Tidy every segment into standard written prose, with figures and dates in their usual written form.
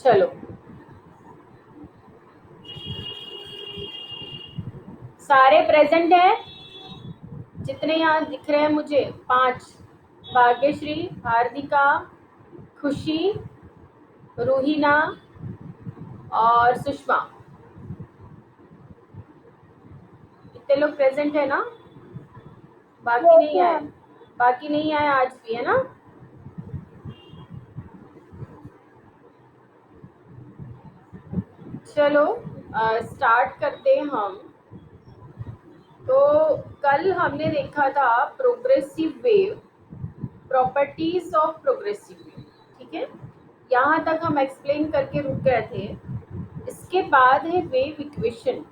चलो, सारे प्रेजेंट हैं जितने यहाँ दिख रहे हैं मुझे? 5। भाग्यश्री, हार्दिका, खुशी, रूहीना और सुषमा, इतने लोग प्रेजेंट है ना? बाकी नहीं आए? बाकी नहीं आए आज भी, है ना? चलो स्टार्ट करते हैं हम। तो कल हमने देखा था progressive wave, properties of progressive wave, ठीक है? यहाँ तक हम एक्सप्लेन करके रुक गए थे। इसके बाद है वेव इक्वेशन,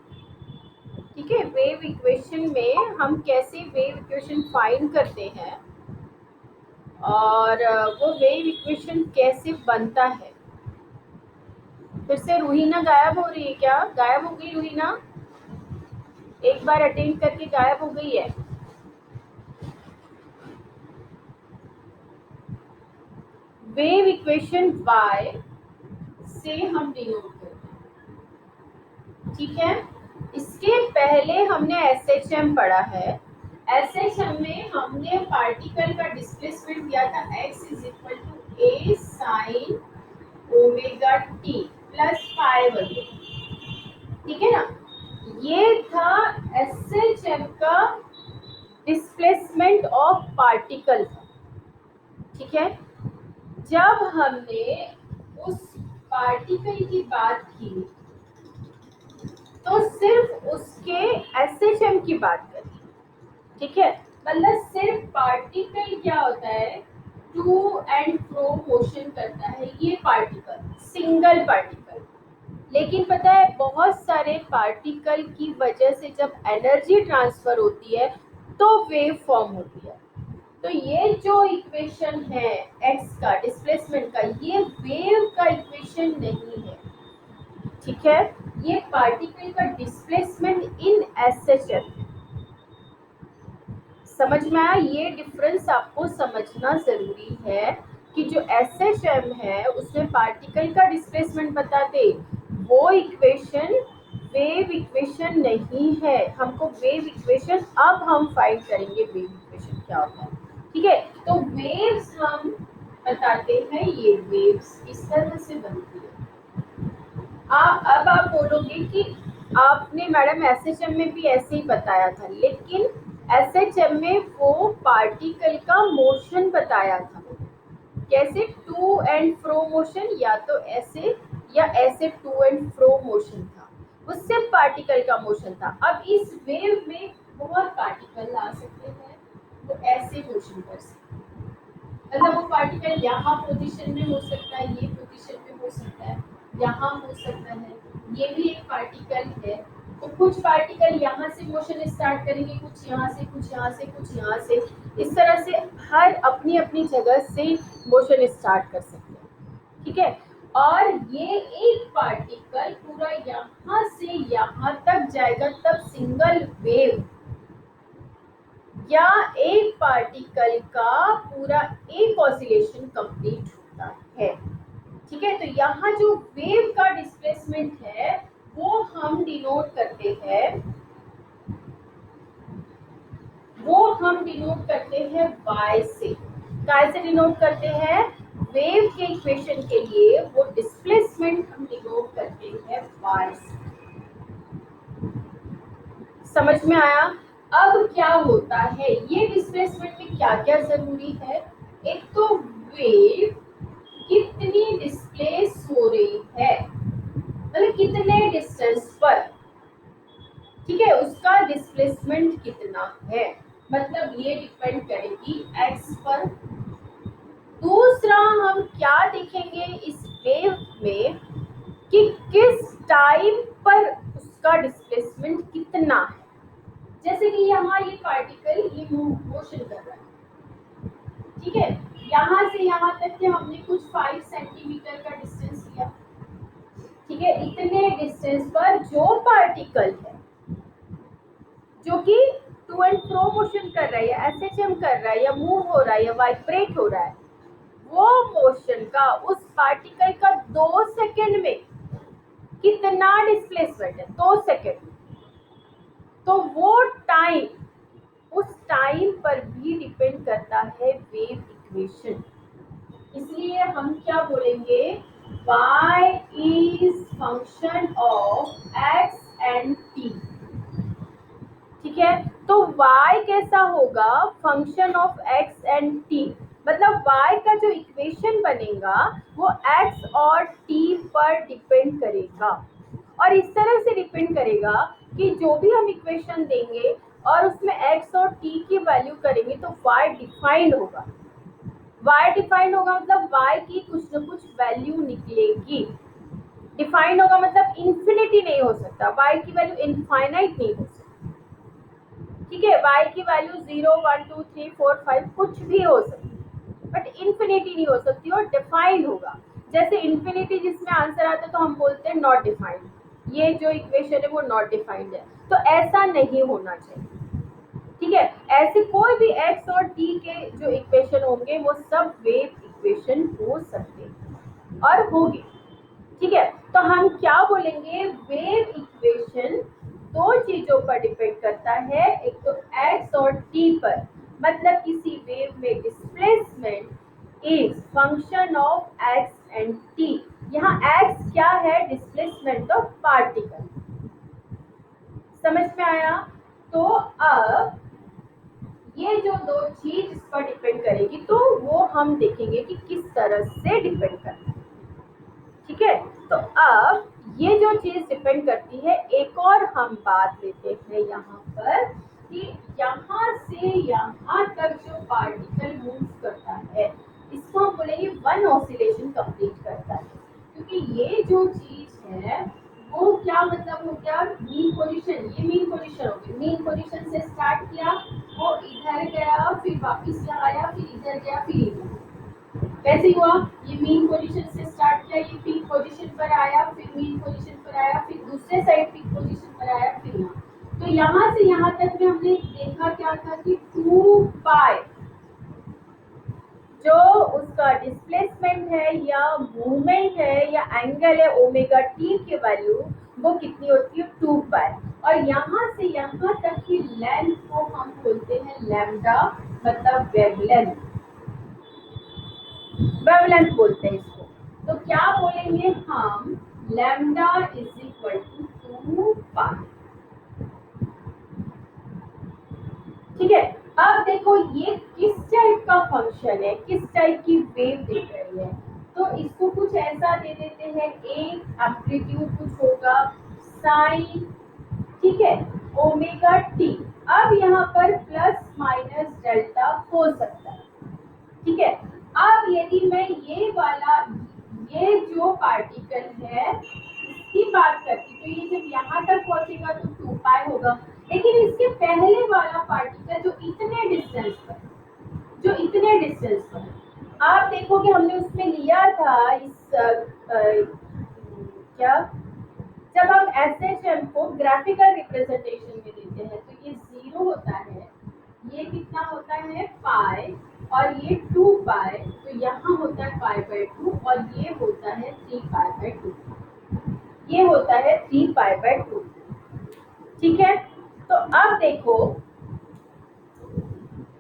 ठीक है? वेव इक्वेशन में हम कैसे वेव इक्वेशन फाइंड करते हैं और वो वेव इक्वेशन कैसे बनता है। फिर से रूहीना गायब हो रही है क्या? गायब हो गई रूहीना? एक बार अटेंड करके गायब हो गई है। वेव इक्वेशन y से हम डिनोट करते हैं, ठीक है? इसके पहले हमने एसएचएम पढ़ा है। एसएचएम में हमने पार्टिकल का डिस्प्लेसमेंट दिया था x is equal to a sine omega T plus phi वगैरह, ठीक है ना? ये था एसएचएम का डिस्प्लेसमेंट ऑफ पार्टिकल, ठीक है? जब हमने उस पार्टिकल की बात की तो सिर्फ उसके एसएचएम की बात करी, ठीक है? मतलब सिर्फ पार्टिकल क्या होता है, टू एंड फ्रो मोशन करता है ये पार्टिकल, सिंगल पार्टिकल। लेकिन पता है बहुत सारे पार्टिकल की वजह से जब एनर्जी ट्रांसफर होती है तो वेव फॉर्म होती है। तो ये जो इक्वेशन है एक्स का डिस्प्लेसमेंट का, ये वेव का इक्वेशन नहीं है, ठीक है? ये पार्टिकल का डिस्प्लेसमेंट इन एसएचएम। समझ में आया? ये डिफरेंस आपको समझना जरूरी है कि जो एसएचएम है उसमें पार्टिकल का डिस्प्लेसमेंट बताते, वो इक्वेशन वेव इक्वेशन नहीं है। हमको वेव इक्वेशन, अब हम फाइंड करेंगे वेव इक्वेशन क्या होता है, ठीक है? तो वेव्स हम बताते हैं, ये वेव्स इस तरह से बनती है। अब आप बोलोगे कि आपने मैडम एसएचएम में भी ऐसे ही बताया था, लेकिन एसएचएम में वो पार्टिकल का मोशन बताया था। कैसे? टू एंड फ्रो मोशन, या तो ऐसे या ऐसे टू एंड फ्रो मोशन था, वो सिर्फ पार्टिकल का मोशन था। अब इस वेव में बहुत पार्टिकल आ सकते हैं, वो ऐसे मोशन कर सकते हैं। मतलब वो पार्टिकल यहाँ पोजीशन में हो सकता है, ये पोजीशन में हो सकता है, यहाँ हो सकता है, ये भी एक पार्टिकल है। तो कुछ पार्टिकल यहाँ से मोशन स्टार्ट करेंगे, कुछ यहाँ से, कुछ यहाँ से, कुछ यहाँ से, इस तरह से हर अपनी अपनी जगह से मोशन स्टार्ट कर सकते हैं, ठीक है? और ये एक पार्टिकल पूरा यहाँ से यहाँ तक जाएगा तब सिंगल वेव, या एक पार्टिकल का पूरा एक ऑसिलेशन कंप्लीट होता है, ठीक है? तो यहाँ जो वेव का डिस्प्लेसमेंट है वो हम डिनोट करते हैं, y से। कैसे डिनोट करते हैं? वेव के इक्वेशन के लिए वो डिस्प्लेसमेंट हम डिनोट करते हैं y से। समझ में आया? अब क्या होता है, ये डिस्प्लेसमेंट में क्या क्या जरूरी है? एक तो वेव कितनी डिस्प्लेस हो रही है, मतलब कितने डिस्टेंस पर, ठीक है, उसका डिस्प्लेसमेंट कितना है, मतलब ये डिपेंड करेगी x पर। दूसरा हम क्या देखेंगे इस वेव में कि किस टाइम पर उसका डिस्प्लेसमेंट कितना है। जैसे कि यहाँ ये पार्टिकल ये मोशन कर रहा है, ठीक है? यहाँ से यहाँ तक के हमने कुछ 5 सेंटीमीटर का डिस्टेंस लिया, ठीक है? इतने डिस्टेंस पर जो पार्टिकल है जो कि टू एंड फ्रो मोशन कर रहा है, या एसएचएम कर रहा है, या मूव हो रहा है, या वाइब्रेट हो रहा है, वो मोशन का, उस पार्टिकल का 2 सेकंड में कितना डिस्प्लेसमेंट है, 2 सेकंड। तो वो टाइम, उस टाइम पर भी डिपेंड करता है वेव इक्वेशन। इसलिए हम क्या बोलेंगे, y is function of x and t। ठीक है, तो y कैसा होगा, function of x and t। मतलब y का जो इक्वेशन बनेगा वो x और t पर डिपेंड करेगा। और इस तरह से डिपेंड करेगा कि जो भी हम इक्वेशन देंगे और उसमें x और t की वैल्यू करेंगे तो y डिफाइंड होगा। y डिफाइंड होगा मतलब y की कुछ न कुछ वैल्यू निकलेगी। डिफाइंड होगा मतलब इंफिनिटी नहीं हो सकता, y की वैल्यू इनफाइनाइट नहीं हो सकती। ठीक है, y की वैल्यू 0 1 2 3 4 5 कुछ भी हो सकती है, बट इंफिनिटी नहीं हो सकती और डिफाइंड होगा। जैसे इंफिनिटी जिसमें आंसर आता है तो हम बोलते हैं नॉट डिफाइंड, ये जो इक्वेशन है वो नॉट डिफाइंड है। तो ऐसा नहीं होना चाहिए। ठीक है, ऐसे कोई भी x और t के जो इक्वेशन होंगे वो सब वेव इक्वेशन हो सकते हैं और होगी। ठीक है, तो हम क्या बोलेंगे, वेव इक्वेशन दो चीजों पर डिपेंड करता है, एक तो x और t पर। मतलब किसी वेव में displacement is function of x and t। यहाँ x क्या है, डिस्प्लेसमेंट ऑफ पार्टिकल। समझ में आया? तो अब ये जो दो चीज इस पर डिपेंड करेगी तो वो हम देखेंगे कि किस तरह से डिपेंड करता है। ठीक है, तो अब ये जो चीज डिपेंड करती है, एक और हम बात लेते हैं यहाँ पर कि यहाँ से यहाँ तक जो पार्टिकल मूव करता है इसको हम बोलेंगे वन ऑसिलेशन कंप्लीट करता है। क्योंकि ये जो चीज है वो क्या मतलब हो गया, मीन पोजीशन। ये मीन पोजीशन हो गई, मीन पोजीशन से स्टार्ट किया, वो इधर गया, फिर वापस यहाँ आया, फिर इधर गया, फिर इधर। कैसे हुआ, ये मीन पोजीशन से स्टार्ट किया, ये पीक पोजीशन पर आया, फिर मीन पोजीशन पर आया, फिर दूसरे साइड पीक पोजीशन पर आया, फिर यहाँ। तो यहाँ से यहाँ तक में हमने देखा क्या था कि 2 पाई जो उसका डिस्प्लेसमेंट है या मूवमेंट है या एंगल है ओमेगा टी की वैल्यू वो कितनी होती है, 2 पाई। और यहाँ से यहाँ तक की लेंथ को हम बोलते हैं लैम्डा, मतलब वेवलेंथ। वेवलेंथ बोलते हैं इसको। तो क्या बोलेंगे हम, लैम्डा इज इक्वल टू 2 पाई। ठीक है, अब देखो ये किस टाइप का फंक्शन है, किस टाइप की वेव दिख रही है। तो इसको कुछ ऐसा दे देते हैं, एक एम्पलीट्यूड कुछ होगा साइन, ठीक है, ओमेगा टी। अब यहाँ पर प्लस माइनस डेल्टा हो सकता है। ठीक है, अब यदि मैं ये वाला, ये जो पार्टिकल है इसकी बात करती तो ये जब यहाँ तक पहुंचेगा तो 2 पाई होगा। लेकिन इसके पहले वाला पार्टिकल जो इतने डिस्टेंस पर, जो इतने डिस्टेंस पर, आप देखोगे हमने उसमें लिया था इस क्या, जब हम एसएचएम को ग्राफिकल रिप्रेजेंटेशन में देते हैं तो ये 0 होता है, ये कितना होता है पाई, और ये 2 पाई, तो यहाँ होता है पाई/2 और ये होता है 3 पाई/2। ये होता है 3 पाई/2। ठीक है, तो अब देखो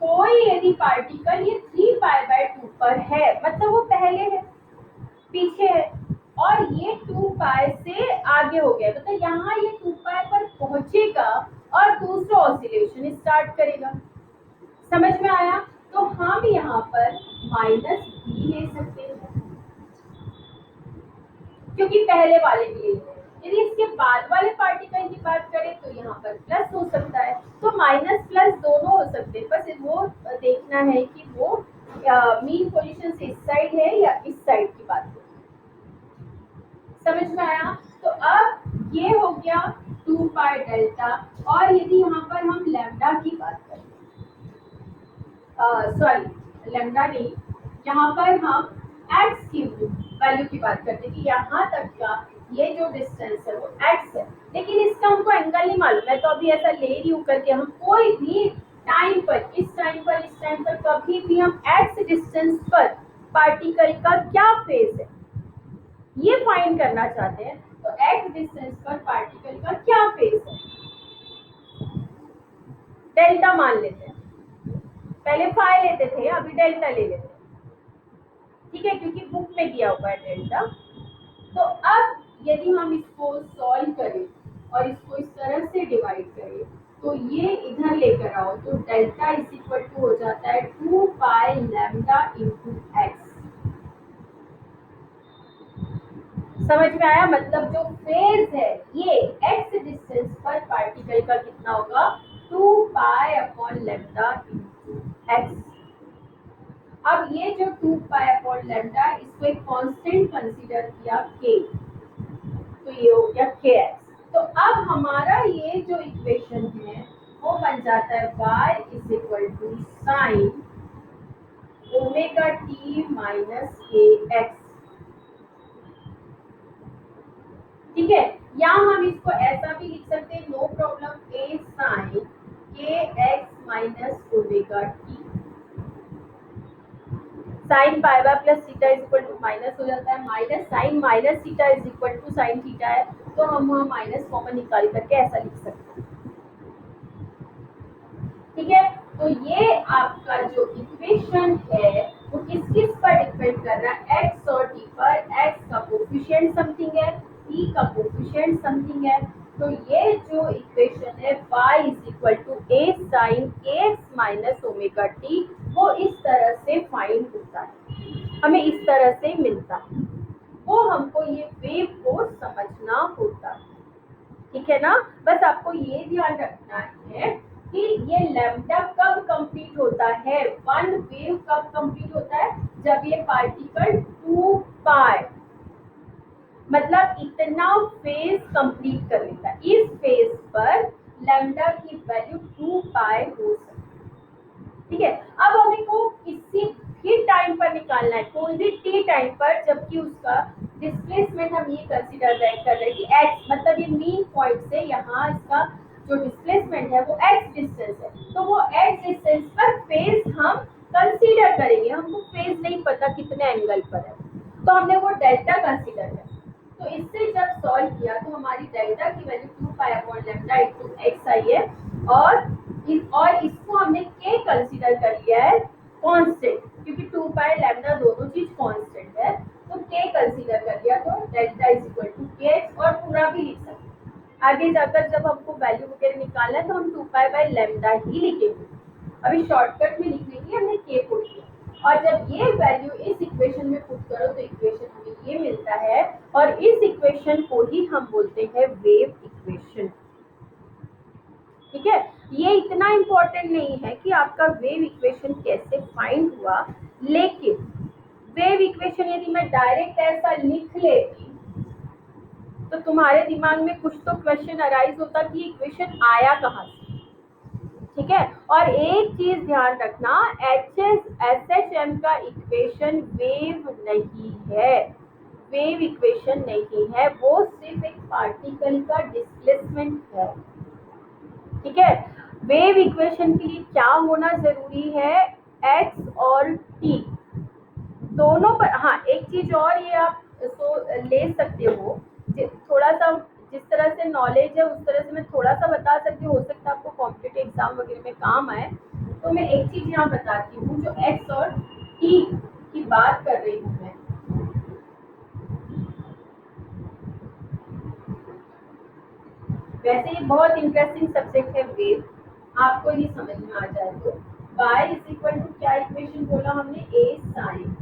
कोई यदि पार्टिकल ये 3 पाई/2 पर है, मतलब वो पहले है, पीछे है, और ये 2 पाई से आगे हो गया, मतलब यहाँ ये 2 पाई पर पहुंचेगा और दूसरा ऑसिलेशन स्टार्ट करेगा। समझ में आया? तो हम यहाँ पर माइनस भी ले सकते हैं क्योंकि पहले वाले के लिए है। यदि इसके बाद वाले पार्टिकल की बात करें तो यहाँ पर प्लस हो सकता है, तो माइनस प्लस दोनों हो सकते हैं, बस वो देखना है कि वो मीन पोजीशन से इस साइड है या इस साइड की बात है। समझ में आया? तो अब ये हो गया 2 पाई डेल्टा, और यदि यहाँ पर हम लैम्डा की बात करें, सॉरी लैम्डा नहीं, यहाँ पर हम x की वैल्यू की बात करते हैं कि यहाँ तक का ये जो डिस्टेंस है वो x है, लेकिन इसका हमको एंगल नहीं मालूम है, तो अभी ऐसा ले रही हूँ करके हम कोई भी टाइम पर, इस टाइम पर, इस टाइम पर कभी भी हम x डिस्टेंस पर पार्टिकल का क्या फेज है, ये फाइंड करना चाहते हैं। तो एक्स डिस्टेंस पर पार्टिकल का क्या फेज है, डेल्टा मान लेते हैं। पहले फाई लेते थे, अभी डेल्टा ले लेते हैं, ठीक है, क्योंकि बुक में दिया हुआ है डेल्टा। तो अब यदि हम इसको सॉल्व करें और इसको इस तरह से डिवाइड करें, तो ये इधर लेकर आओ, तो डेल्टा इज इक्वल टू हो जाता है 2 पाई लैम्डा इंटू एक्स। समझ में आया? मतलब जो फेज है ये एक्स डिस्टेंस पर पार्टिकल का कितना होगा, 2 pi upon lambda into x. अब ये जो 2 पाई अपॉन लैम्डा, इसको एक कांस्टेंट कंसीडर किया के, तो ये हो गया के एक्स। तो अब हमारा ये जो इक्वेशन है वो बन जाता है y is equal to sine omega t minus k x. ठीक है, या हम इसको ऐसा भी लिख सकते हैं, no problem, a sine k x minus omega t. Sine pi by plus theta is equal to minus हो जाता है, minus sine minus theta is equal to sine theta है, तो हम वहाँ माइनस कॉमन निकाल करके ऐसा लिख सकते हैं। ठीक है, तो ये आपका जो इक्वेशन है वो किस किस पर डिपेंड कर रहा है, एक्स और टी पर। एक्स का कोफिशिएंट समथिंग है, टी का कोफिशिएंट समथिंग है। तो ये जो इक्वेशन है y is equal to a sine x minus omega t, वो इस तरह से फाइंड होता है, हमें इस तरह से मिलता है। वो हमको ये वेव को समझना होता है, ठीक है ना। बस आपको ये ध्यान रखना है कि ये लैम्डा कब कंप्लीट होता है, वन वेव कब कंप्लीट होता है, जब ये पार्टिकल 2 पाई मतलब इतना फेज कंप्लीट कर लेता है। इस फेज पर लैम्डा की वैल्यू 2 पाई हो सकती है। ठीक है, अब हमें को किसी भी टाइम पर निकालना है, कोई भी टी टाइम पर, जबकि उसका डिस्प्लेसमेंट हम ये कंसीडर कर रहे हैं कि एक्स, मतलब ये मीन पॉइंट से यहाँ इसका जो डिस्प्लेसमेंट है वो एक्स डिस्टेंस है, तो वो एक्स डिस्टेंस पर फेज हम कंसीडर करेंगे। हमको फेज नहीं पता कितने एंगल पर है, तो हमने वो डेल्टा कंसीडर किया। तो इससे जब सॉल्व किया तो हमारी डेल्टा की value 2 pi upon lambda into X I है, और इसको हमने के कंसीडर कर लिया है कांस्टेंट, क्योंकि 2 पाई लैम्डा दोनों चीज कांस्टेंट है, तो के कंसीडर कर लिया, तो डेल्टा इज इक्वल टू के एक्स, और पूरा भी लिख सकते हैं। आगे जाकर जब हमको वैल्यू वगैरह निकालना है तो हम 2 पाई बाय लैम्डा ही लिखेंगे, अभी शॉर्टकट में लिखने के लिए हमने के पुट किया। और जब ये वैल्यू इस इक्वेशन में पुट करो तो इक्वेशन हमें ये मिलता है, और इस इक्वेशन को ही हम बोलते हैं वेव इक्वेशन। ठीक है, ये इतना इम्पोर्टेंट नहीं है कि आपका वेव इक्वेशन कैसे फाइंड हुआ, लेकिन वेव इक्वेशन यदि मैं डायरेक्ट ऐसा लिख लेती तो तुम्हारे दिमाग में कुछ तो क्वेश्चन अराइज होता कि इक्वेशन आया कहाँ से। ठीक है, और एक चीज ध्यान रखना, एच एस एच एम का इक्वेशन वेव नहीं है, वेव इक्वेशन नहीं है, वो सिर्फ एक पार्टिकल का डिस्प्लेसमेंट है। ठीक है, वेव इक्वेशन के लिए क्या होना जरूरी है, एक्स और टी दोनों पर। हाँ, एक चीज और ये आप इसको ले सकते हो, थोड़ा सा जिस तरह से नॉलेज है उस तरह से मैं थोड़ा सा बता सकती हूँ, हो सकता है आपको कॉम्पिटिटिव एग्जाम वगैरह में काम आए। तो मैं एक चीज यहाँ बताती हूँ, जो एक्स और टी की बात कर रही हूँ मैं, वैसे ये बहुत इंटरेस्टिंग सब्जेक्ट है वेव, आपको ये समझ में आ जाए तो। y इज इक्वल टू क्या इक्वेशन बोला हमने, ए sine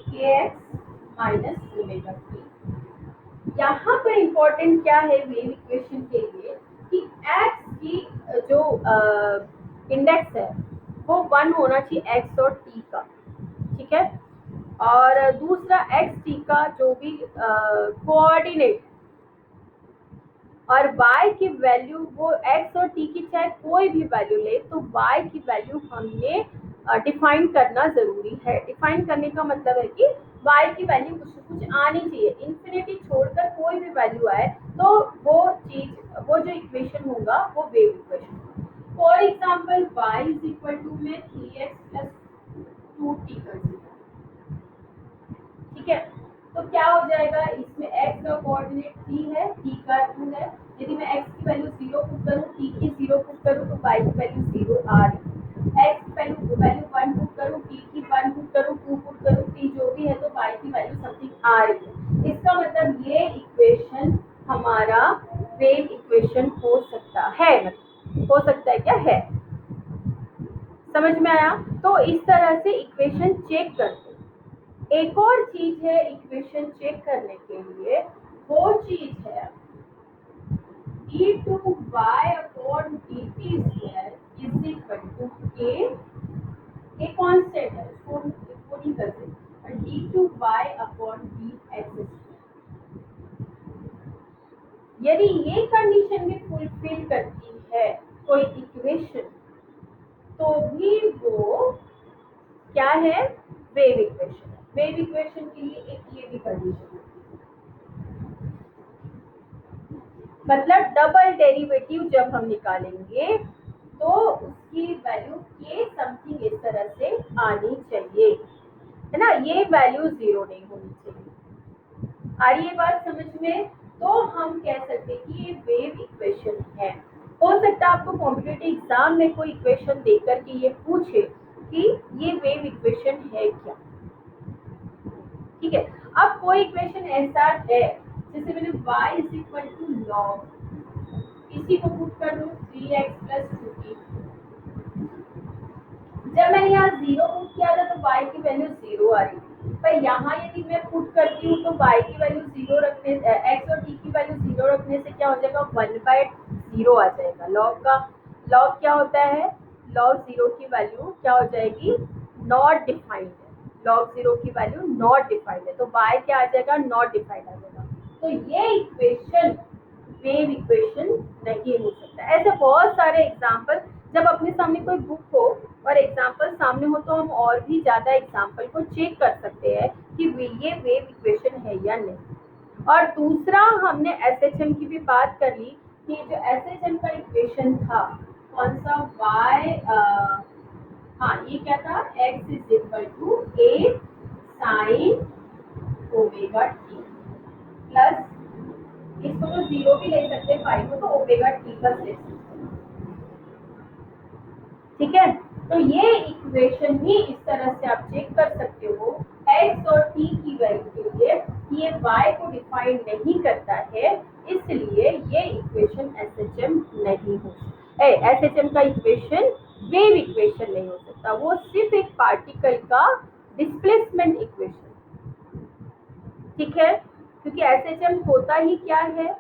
k x minus omega T. यहाँ पर इम्पोर्टेंट क्या है वेव इक्वेशन के लिए कि एक्स की जो इंडेक्स है वो 1 होना चाहिए, एक्स और टी का। ठीक है, और दूसरा एक्स टी का जो भी कोऑर्डिनेट, और y की वैल्यू वो x और t की चाहे कोई भी वैल्यू ले, तो y की वैल्यू हमने डिफाइन करना जरूरी है। डिफाइन करने का मतलब है कि y की वैल्यू कुछ न कुछ आनी चाहिए, इन्फिनिटी छोड़कर कोई भी वैल्यू आए तो वो चीज, वो जो इक्वेशन होगा वो वेव इक्वेशन होगा। For example y is equal to में 3x प्लस 2t कंसीडर, ठीक है। तो क्या हो जाएगा, इसमें x का कोऑर्डिनेट t है, t का 2 है। यदि मैं x की वैल्यू 0 पुट करूं, t की 0 पुट करूं तो y की वैल्यू 0 आ रही है। x की वैल्यू 1 पुट करूं, t की 1 पुट करूं, 2 पुट करूं, t जो भी है तो y की वैल्यू समथिंग आ रही है। इसका मतलब ये इक्वेशन हमारा वेव इक्वेशन हो सकता है। हो सकता है क्या है, समझ में आया? तो इस तरह से इक्वेशन चेक करते हैं। एक और चीज है इक्वेशन चेक करने के लिए, वो चीज है d2y upon dt square is equal to k, ये कांस्टेंट है, इसको नहीं कर सकते, d2y अपॉन dx। यदि ये कंडीशन भी फुलफिल करती है कोई इक्वेशन, तो भी वो क्या है, वेव इक्वेशन है। वेव इक्वेशन के लिए एक ये भी कंडीशन है, मतलब डबल डेरिवेटिव जब हम निकालेंगे तो उसकी वैल्यू के समथिंग इस तरह से आनी चाहिए, है ना, ये वैल्यू 0 नहीं होनी चाहिए। आ रही है बात समझ में? तो हम कह सकते हैं कि ये वेव इक्वेशन है। हो सकता है आपको कॉम्पिटिटिव एग्जाम में कोई इक्वेशन देकर के ये पूछे कि ये वेव इक्वेशन है क्या। ठीक है, अब कोई इक्वेशन ऐसा है जैसे मैंने y is equal to log, इसी को पुट कर दूं 3x प्लस 2t। जब मैंने यहाँ 0 पुट किया था तो y की वैल्यू 0 आ रही थी, पर यहाँ यदि मैं पुट करती हूँ तो y की वैल्यू 0 रखने, x और t की वैल्यू 0 रखने से क्या हो जाएगा, 1/0 आ जाएगा। लॉग का लॉग क्या होता है, लॉग 0 की वैल्यू क्या हो जाएगी, नॉट डिफाइंड है। लॉग 0 की वैल्यू नॉट डिफाइंड है, तो y क्या आ जाएगा, नॉट डिफाइंड आ जाएगा। तो ये इक्वेशन वेव इक्वेशन नहीं हो सकता। ऐसे बहुत सारे एग्जाम्पल, जब अपने सामने कोई बुक हो और एग्जाम्पल सामने हो तो हम और भी ज्यादा एग्जाम्पल को चेक कर सकते हैं कि ये वेव इक्वेशन है या नहीं। और दूसरा, हमने एसएचएम की भी बात कर ली कि जो एसएचएम का इक्वेशन था कौन सा, हाँ ये क्या था, x is equal to a sine omega T plus, इसको तो 0 भी ले सकते हैं, फाइव को तो ओमेगा टी प्लस ले सकते हैं। ठीक है, तो ये इक्वेशन भी इस तरह से आप चेक कर सकते हो x और t की वैल्यू के लिए, ये y को डिफाइन नहीं करता है, इसलिए ये इक्वेशन एसएचएम नहीं हो, एसएचएम का इक्वेशन वेव इक्वेशन नहीं हो सकता। वो सिर्फ एक पार्टिकल का डिस्प्लेसमेंट इक्वेशन, ठीक है, क्योंकि एसएचएम होता ही क्या है,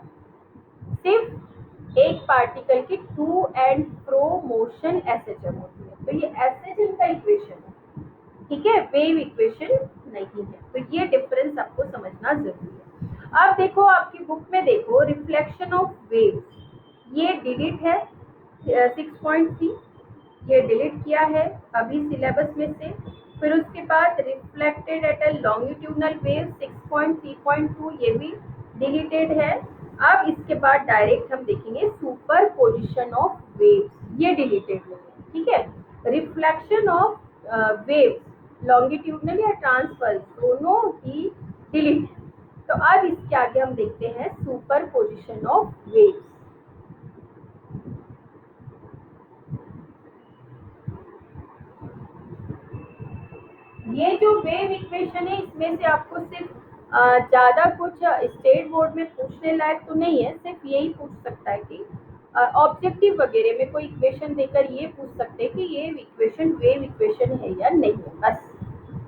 सिर्फ एक पार्टिकल की to and fro motion SHM होती है। तो ये एसएचएम का इक्वेशन है, ठीक है, वेव इक्वेशन नहीं है। तो ये डिफरेंस आपको समझना जरूरी है। अब देखो आपकी बुक में देखो, रिफ्लेक्शन ऑफ वेव्स, ये डिलीट है 6.3, ये डिलीट किया है अभी सिलेबस में से। फिर उसके बाद reflected at a longitudinal wave 6.3.2, ये भी डिलीटेड है। अब इसके बाद डायरेक्ट हम देखेंगे सुपर पोजिशन ऑफ वेव्स, ये डिलीटेड नहीं है, ठीक है। रिफ्लेक्शन ऑफ वेव्स लॉन्गिट्यूडनल या ट्रांसफर दोनों ही डिलीट है। तो अब इसके आगे हम देखते हैं सुपर पोजिशन ऑफ वेव्स। ये जो वेव इक्वेशन है इसमें से आपको सिर्फ ज्यादा कुछ स्टेट बोर्ड में पूछने लायक तो नहीं है, सिर्फ यही पूछ सकता है कि ऑब्जेक्टिव वगैरह में कोई इक्वेशन देकर ये पूछ सकते हैं कि ये इक्वेशन वेव इक्वेशन है या नहीं है, बस।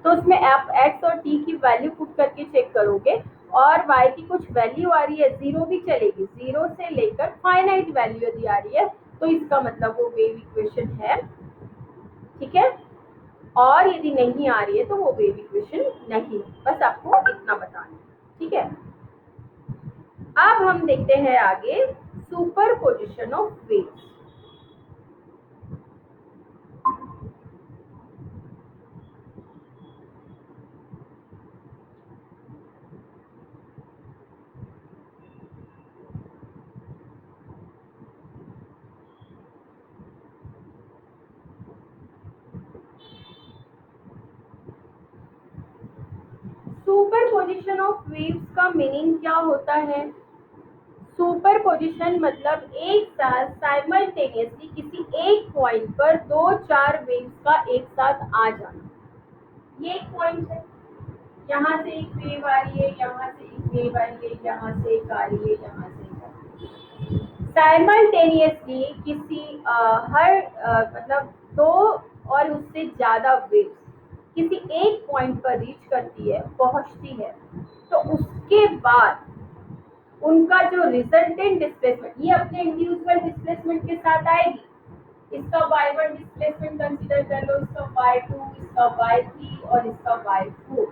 तो उसमें आप x और t की वैल्यू पुट करके चेक करोगे, और y की कुछ वैल्यू आ रही है, 0 भी चलेगी, 0 से लेकर फाइनाइट वैल्यू यदि आ रही है तो इसका मतलब वो वेव इक्वेशन है, ठीक है। और यदि नहीं आ रही है तो वो वेव इक्वेशन नहीं है, बस आपको इतना बताना है, ठीक है। अब हम देखते हैं आगे super position of waves. Super superposition of waves का मीनिंग क्या होता है? सुपरपोजिशन मतलब एक साथ साइमल्टेनियसली किसी एक पॉइंट पर दो चार वेव्स का एक साथ आ जाना। ये एक पॉइंट है, यहाँ से एक वेव आ रही है, यहाँ से एक वेव आ रही है, यहाँ से एक आ रही है, यहाँ से एक आ रही है। साइमल्टेनियसली किसी मतलब दो और उससे ज्यादा वेव्स किसी एक पॉइंट पर रीच करती है, पहुंचती है, तो उसके बाद उनका जो रिजल्टेंट डिस्प्लेसमेंट, ये अपने इंडिविजुअल डिस्प्लेसमेंट के साथ आएगी। इसका y1 डिस्प्लेसमेंट कंसीडर कर लो, इसका y2, इसका y3 और इसका y4,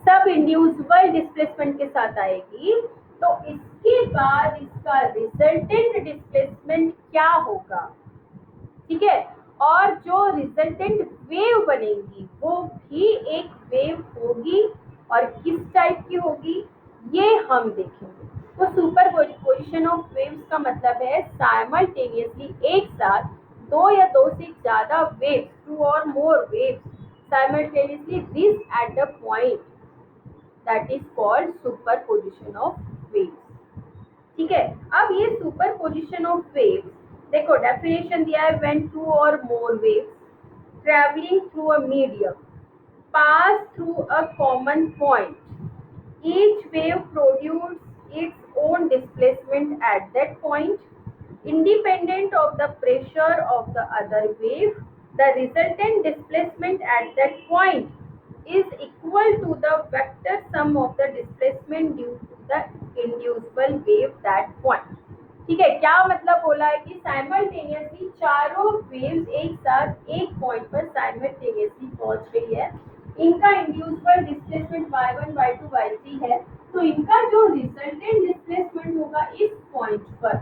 सब इंडिविजुअल डिस्प्लेसमेंट के साथ आएगी। तो इसके बाद इसका रिजल्टेंट डिस्प्लेसमेंट क्या होगा? ठीक है, और जो रिजल्टेंट वेव बनेगी वो भी एक वेव होगी, और किस टाइप की होगी ये हम देखेंगे। तो सुपरपोजिशन ऑफ वेव्स का मतलब है साइमल्टेनियसली एक साथ दो या दो से ज्यादा waves, two or more waves simultaneously reach at the point that is called superposition of waves. ठीक है, अब ये सुपरपोजिशन ऑफ वेव्स, देखो डेफिनेशन दिया है, when two or more waves travelling through a medium pass through a common point, each wave produces its own displacement at that point, independent of the pressure of the other wave. The resultant displacement at that point is equal to the vector sum of the displacement due to the individual wave that point. ठीक है, क्या मतलब बोला है कि simultaneously चारों waves एक साथ एक पॉइंट पर साइमल्टेनियसली पहुंच रही है, इनका inducible displacement y1 y2 y3 है, तो इनका जो रिजल्टेंट डिस्प्लेसमेंट होगा इस पॉइंट पर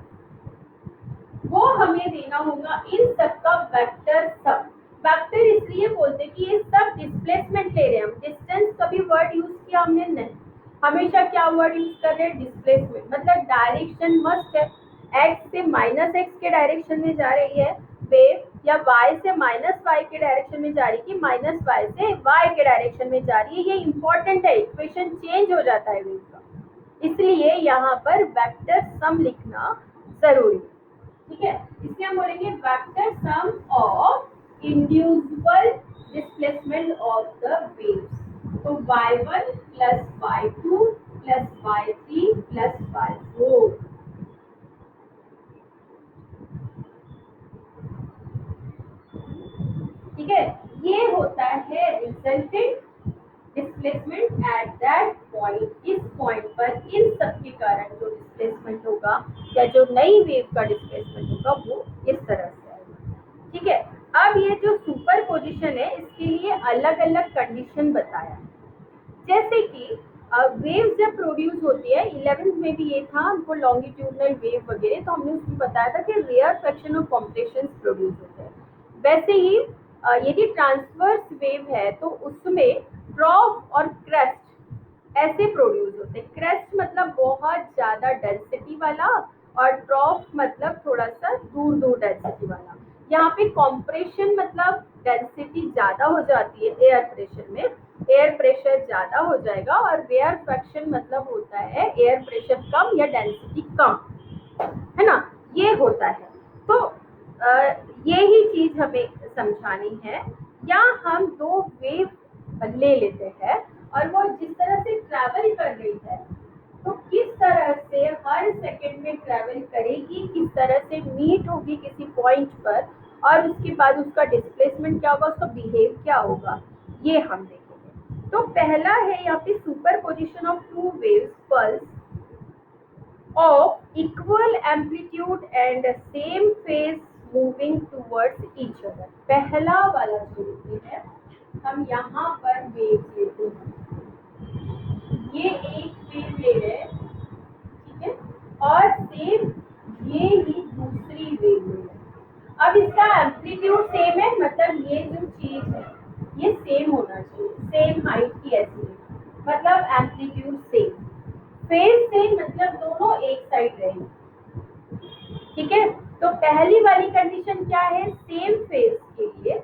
वो हमें देना होगा इन सब का वेक्टर सम। वेक्टर इसलिए बोलते कि ये सब डिस्प्लेसमेंट ले रहे हैं हम, डिस्टेंस कभी वर्ड यूज किया हमने नहीं, हमेशा क्या वर्ड यूज कर रहे हैं? डिस्प्लेसमेंट। मतलब डायरेक्शन मस्ट है, x से माइनस एक्स के डायरेक्शन में जा रही है वेव, या y से माइनस वाई के डायरेक्शन में जा रही है, कि माइनस वाई से y के डायरेक्शन में जा रही है। ये इंपॉर्टेंट है, इक्वेशन चेंज हो जाता है वेव का, इसलिए यहाँ पर वेक्टर सम लिखना जरूरी है। ठीक है, इसलिए हम बोलेंगे vector sum of individual displacement of the waves. तो y1 plus y2 plus y3 plus y4। ठीक है, ये होता है resultant displacement at that point. इस पॉइंट पर इन सब के कारण जो डिस्प्लेसमेंट होगा या जो नई वेव का डिस्प्लेसमेंट होगा वो इस तरह से आएगा। ठीक है, अब ये जो सुपरपोजिशन है इसके लिए अलग अलग कंडीशन बताया, जैसे कि वेव जब प्रोड्यूस होती है, 11th में भी ये था हमको लॉन्गिट्यूडनल वेव वगैरह, तो हमने उसमें बताया था कि rarefaction of compression produce होते हैं। वैसे ही यदि ट्रांसवर्स वेव है तो उसमें ट्रॉफ और क्रेस्ट ऐसे प्रोड्यूस होते हैं। क्रेस्ट मतलब बहुत ज्यादा डेंसिटी वाला, और ट्रॉफ मतलब थोड़ा सा दूर दूर डेंसिटी वाला। यहाँ पे कॉम्प्रेशन मतलब डेंसिटी ज्यादा हो जाती है एयर प्रेशर में, एयर प्रेशर ज्यादा हो जाएगा, और रेयर फ्रैक्शन मतलब होता है एयर प्रेशर कम या डेंसिटी कम, है ना, ये होता है। तो ये ही चीज हमें समझानी है। या हम दो वेव ले लेते हैं और वो जिस तरह से ट्रैवल कर रही है, तो किस तरह से हर सेकंड में ट्रैवल करेगी, किस तरह से मीट होगी किसी पॉइंट पर, और उसके बाद उसका डिस्प्लेसमेंट क्या होगा, उसका बिहेव क्या होगा, ये हम देखेंगे। तो पहला है यहाँ पे superposition of two waves pulse of equal amplitude and same phase moving towards each other। पहला वाला जो है, हम यहाँ पर वेव लेते हैं, ये एक वेव ले रहे हैं, ठीक है, और सेम ये ही दूसरी वेव ले रहे हैं। अब इसका एम्पलीट्यूड सेम है, मतलब ये जो चीज है ये सेम होना चाहिए, सेम हाइट की ऐसी, मतलब एम्पलीट्यूड सेम, फेज सेम मतलब दोनों एक साइड रहेंगे। ठीक है, तो पहली वाली कंडीशन क्या है? सेम फेज के लिए,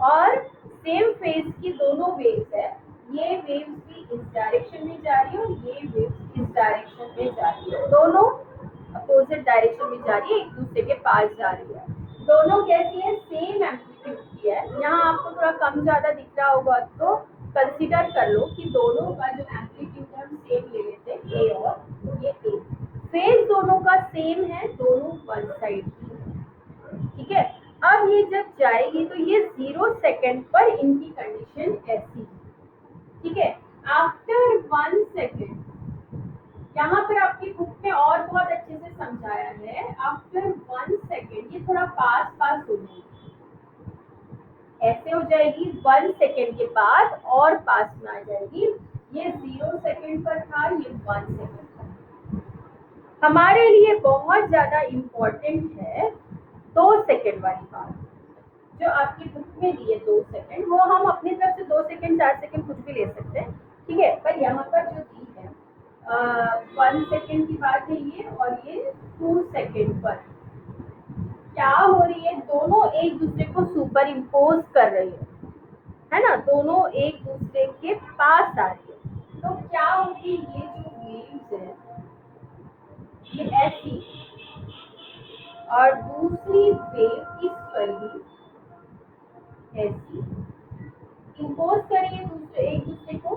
और सेम फेज की दोनों वेव्स है, ये वेव्स भी इस डायरेक्शन में जा रही है और ये वेव इस डायरेक्शन में जा रही है, दोनों अपोजिट डायरेक्शन में जा रही है, एक दूसरे के पास जा रही है। दोनों कैसी है, सेम एम्पलीट्यूड की है। यहाँ आपको थोड़ा कम ज्यादा दिख रहा होगा तो कंसीडर कर लो कि दोनों का जो एम्पलीट्यूड है हम सेम ले लेते हैं, ए और ये ए। फेज दोनों का सेम है, दोनों वन साइड की है, ठीक है। अब ये जब जाएगी तो ये 0 सेकेंड पर इनकी कंडीशन ऐसी, ठीक है। आफ्टर 1 सेकेंड, यहाँ पर आपकी बुक में और बहुत अच्छे से समझाया है, आफ्टर 1 सेकेंड ये थोड़ा पास पास हो जाएगी, ऐसे हो जाएगी, 1 सेकेंड के बाद और पास में आ जाएगी। ये 0 सेकेंड पर था, ये 1 सेकेंड पर। हमारे लिए बहुत ज्यादा इम्पोर्टेंट है 2 सेकेंड वाली बात, जो आपकी बुक में दी है 2 सेकेंड, वो हम अपनी तरफ से 2 सेकेंड 4 सेकेंड कुछ भी ले सकते हैं, ठीक है। पर यहाँ पर जो दी है 1 सेकेंड की बात है ये, और ये 2 सेकेंड पर क्या हो रही है, दोनों एक दूसरे को सुपर इम्पोज कर रही है ना, दोनों एक दूसरे के पास आ रही है। तो क्या होगी, ये जो वेव्स है ये ऐसी, और दूसरी वेव इस पर ही ऐसी इम्पोज करेंगे दूसरे एक दूसरे को।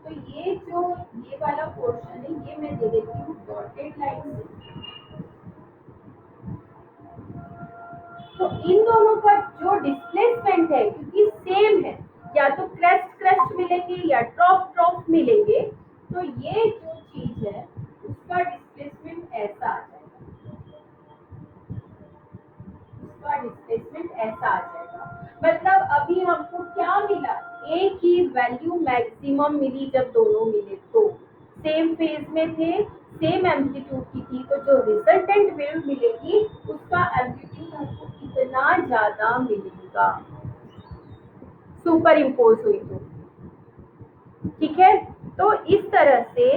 तो ये जो ये वाला पोर्शन है ये मैं दे देती हूँ डॉटेड लाइन से। तो इन दोनों का जो डिस्प्लेसमेंट है, क्योंकि सेम है, या तो क्रेस्ट क्रेस्ट मिलेंगे या ट्रॉफ ट्रॉफ मिलेंगे, तो ये जो चीज है उसका डिस्प्लेसमेंट ऐसा आ जाएगा, उसका डिस्प्लेसमेंट ऐसा आ जाएगा। मतलब अभी हमको क्या मिला, ए की वैल्यू मैक्सिमम मिली जब दोनों मिले, तो सेम फेज में थे, सेम एम्पलीट्यूड की थी, तो जो रिजल्टेंट वेव मिलेगी उसका एम्पलीट्यूड हमको कितना ज्यादा मिलेगा, सुपर इम्पोज हुई तो, ठीक है। तो इस तरह से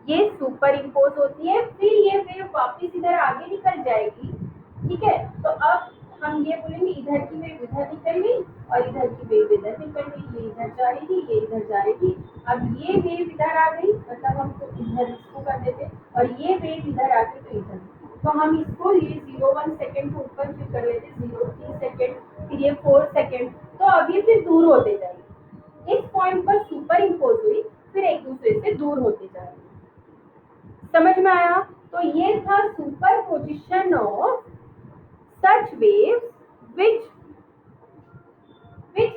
ये सुपर इम्पोज होती है, फिर ये वेव वापस इधर आगे निकल जाएगी, ठीक है। तो अब हम ये बोलेंगे इधर की वेव इधर निकल गई और इधर की वेव इधर निकल गई, ये इधर जा रही थी, ये इधर जा रही थी। अब ये वेव इधर आ गई, मतलब हम तो इधर इसको कर देते, और ये वेव इधर आ गई तो इधर, तो हम इसको ये 0 1 सेकेंड को ऊपर फिर कर लेते 0 3 सेकेंड, फिर ये 4 सेकेंड, तो अब ये फिर दूर होते जाएगी। इस पॉइंट पर सुपर इम्पोज हुई, फिर एक दूसरे से दूर होते जाएंगे। समझ में आया? तो ये था super position of such waves which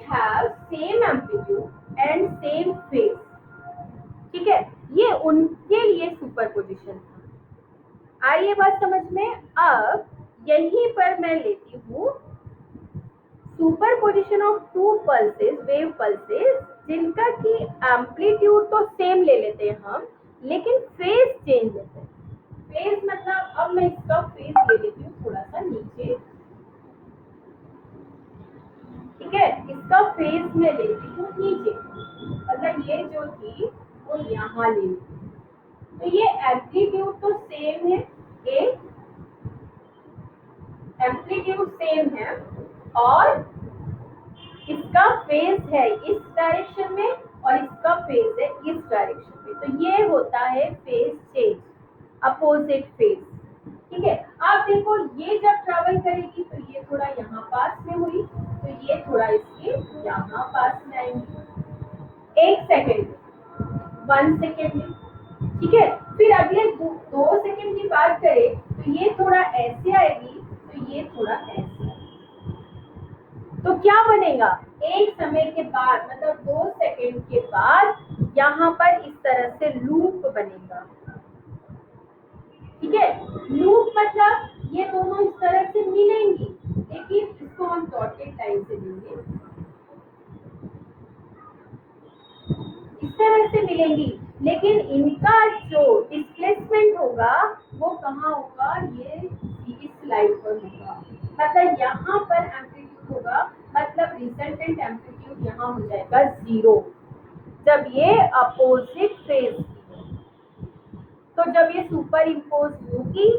have same amplitude and same phase, ठीक है। ये उनके लिए सुपरपोजिशन था। आइए बात समझ में। अब यहीं पर मैं लेती हूँ superposition of two pulses, wave pulses, जिनका की एम्पलीट्यूड तो सेम ले लेते हैं हम, लेकिन फेज चेंज होते हैं। फेज मतलब अब मैं इसका फेज ले लेती हूँ थोड़ा सा नीचे, ठीक है। इसका फेज में लेती हूँ नीचे, मतलब ये जो थी वो यहाँ ले ली, तो ये एम्पलीट्यूड तो सेम है, एक एम्पलीट्यूड सेम है, और इसका फेज है इस डायरेक्शन में और इसका फेज है इस डायरेक्शन में, तो ये होता है फेज चेंज, अपोजिट फेज, ठीक है। आप देखो ये जब ट्रेवल करेगी तो ये थोड़ा यहाँ पास में हुई, तो ये थोड़ा इसके यहाँ पास में आएंगी, 1 सेकेंड 1 सेकेंड में, ठीक है। फिर अगले 2 सेकेंड की बात करें तो ये थोड़ा ऐसे आएगी, तो ये थोड़ा ऐसे, तो क्या बनेगा, एक समय के बाद मतलब 2 सेकेंड के बाद यहाँ पर इस तरह से लूप बनेगा, ठीक है। लूप मतलब ये दोनों इस तरह से मिलेंगी, लेकिन इसको हम डॉटेड लाइन से देंगे, इस तरह से मिलेंगी, लेकिन इनका जो डिस्प्लेसमेंट होगा वो कहाँ होगा, ये इस लाइन पर होगा, मतलब यहाँ पर एम्पलीट्यूड होगा, मतलब रिजल्टेंट एम्पलीट्यूड यहाँ हो जाएगा 0, जब ये अपोजिट फेज की है। तो जब ये सुपर इम्पोज होगी,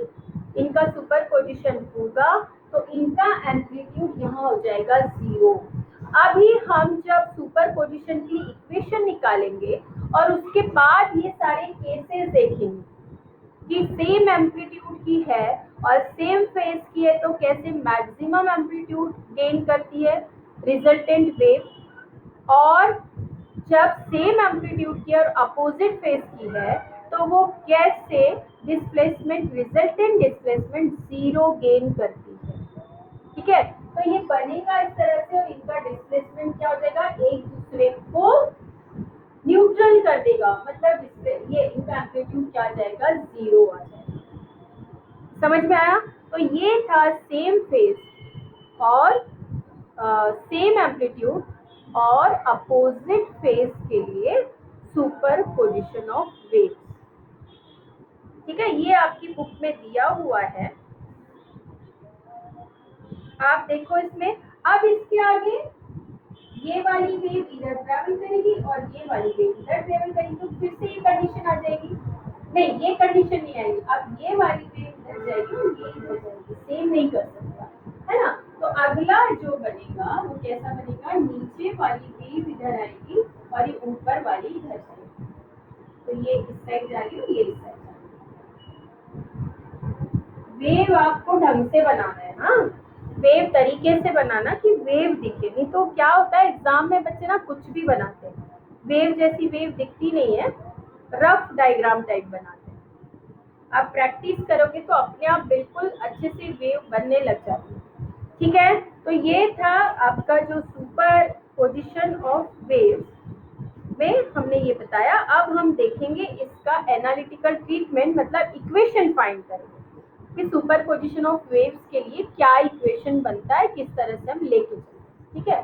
इनका सुपर पोजिशन होगा, तो इनका एम्पलीट्यूड यहाँ हो जाएगा 0। अभी हम जब सुपर पोजिशन की इक्वेशन निकालेंगे और उसके बाद ये सारे केसेस देखेंगे कि सेम एम्पलीट्यूड की है और सेम फेज की है तो कैसे मैक्सिमम एम्पलीट्यूड गेन करती है रिजल्टेंट वेव, और जब सेम एम्पलीट्यूड की और अपोजिट फेज की है तो वो कैसे displacement resultant displacement zero gain करती है। ठीक है, तो ये बनेगा इस तरह से और इनका डिस्प्लेसमेंट क्या हो जाएगा, एक दूसरे को न्यूट्रल कर देगा, मतलब ये इनका एम्पलीट्यूड क्या आ जाएगा, जीरो आ जाएगा। समझ में आया? तो ये था सेम फेज और सेम एम्पलीट्यूड और अपोजिट फेज के लिए सुपर पोजिशन ऑफ वेव्स। ठीक है, ये आपकी बुक में दिया हुआ है, आप देखो इसमें। अब इसके आगे ये वाली वेव इधर ट्रैवल करेगी और ये वाली वेव इधर ट्रैवल करेगी, तो फिर से ये कंडीशन आ जाएगी। नहीं, ये कंडीशन नहीं आएगी। अब ये वाली वेव इधर जाएगी और ये इधर जाएगी, सेम नहीं कर सकता, है ना। तो अगला जो बनेगा वो कैसा बनेगा, नीचे वाली वेव इधर आएगी और ये ऊपर वाली इधर जाएगी, तो ये इस साइड जा रही है, ये इस साइड जा रही है। वेव आपको ढंग से बनाना है, हाँ, वेव तरीके से बनाना कि वेव दिखे, नहीं तो क्या होता है एग्जाम में बच्चे ना कुछ भी बनाते हैं, वेव जैसी वेव दिखती नहीं है, रफ डायग्राम टाइप बनाते हैं। आप प्रैक्टिस करोगे तो अपने आप बिल्कुल अच्छे से वेव बनने लग जाती है। ठीक है, तो ये था आपका जो सुपर पोजिशन ऑफ वेव में हमने ये बताया। अब हम देखेंगे इसका एनालिटिकल ट्रीटमेंट, मतलब इक्वेशन फाइंड करेंगे कि सुपर पोजिशन ऑफ वेव्स के लिए क्या इक्वेशन बनता है, किस तरह से हम लेके चलते। ठीक है,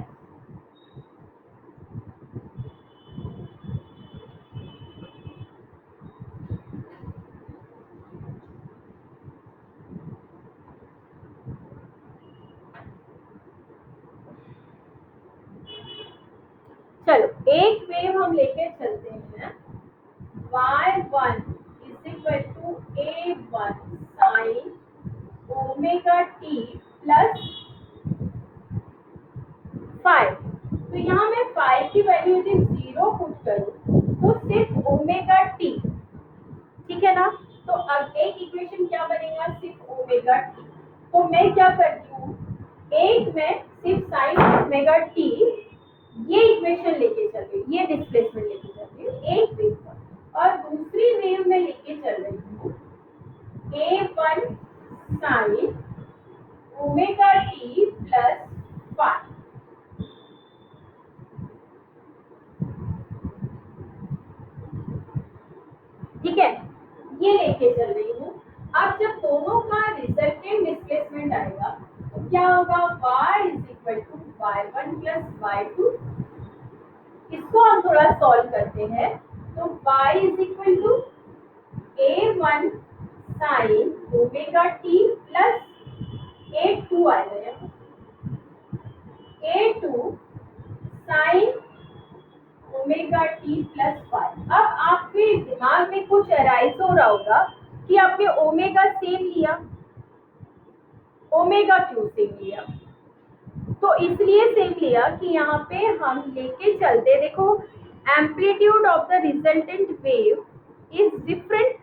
चलो एक वेव हम लेके चलते हैं, y1 is equal to a1 sine omega T plus 5। तो यहाँ मैं 5 की वैल्यू यदि 0 पुट करूँ तो सिर्फ ओमेगा टी, ठीक है ना। तो अब एक इक्वेशन क्या बनेगा, सिर्फ ओमेगा टी। तो मैं क्या करती हूँ, एक में सिर्फ साइन ओमेगा टी ये इक्वेशन लेके चल रही हूँ, ये डिस्प्लेसमेंट लेके चल रही हूँ एक वेव पर, और दूसरी वेव में लेके चल रही हूँ a1 sine omega T plus 5। ठीक है, ये लेके चल रही हूँ। अब जब दोनों का रिजल्टेंट डिस्प्लेसमेंट आएगा तो क्या होगा, y is equal to y1 plus y2। इसको हम थोड़ा सॉल्व करते हैं, तो y is equal to a1 sine omega T plus a2 आएगा, a2 sine omega T plus 5। अब आपके दिमाग में कुछ अराइज हो रहा होगा कि आपने ओमेगा सेम लिया, ओमेगा क्यों सेम लिया, तो इसलिए सेम लिया कि यहाँ पे हम लेके चलते, देखो amplitude of the resultant wave is different,